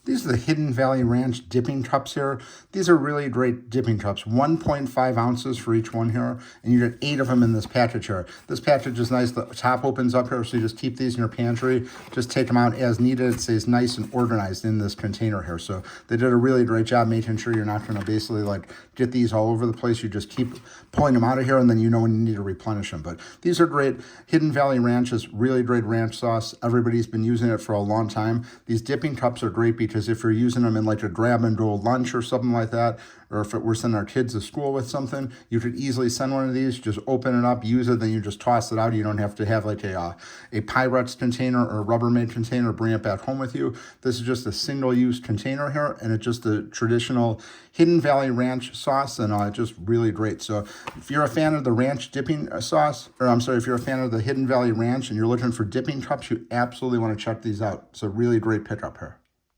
These are the Hidden Valley Ranch dipping cups here. These are really great dipping cups, 1.5 ounces for each one here, and you get 8 of them in this package here. This package is nice. The top opens up here, so you just keep these in your pantry. Just take them out as needed. It stays nice and organized in this container here. So they did a really great job making sure you're not going to basically like get these all over the place. You just keep pulling them out of here, and then you know when you need to replenish them. But these are great. Hidden Valley Ranch is really great ranch sauce. Everybody's been using it for a long time. These dipping cups are great because if you're using them in like a grab and go lunch or something like that, or if we're sending our kids to school with something, you could easily send one of these, just open it up, use it, then you just toss it out. You don't have to have like a Pyrex container or a Rubbermaid container, bring it back home with you. This is just a single-use container here, and it's just a traditional Hidden Valley Ranch sauce, and it's just really great. So if you're a fan of the ranch dipping sauce, or I'm sorry, if you're a fan of the Hidden Valley Ranch and you're looking for dipping cups, you absolutely want to check these out. It's a really great pickup here.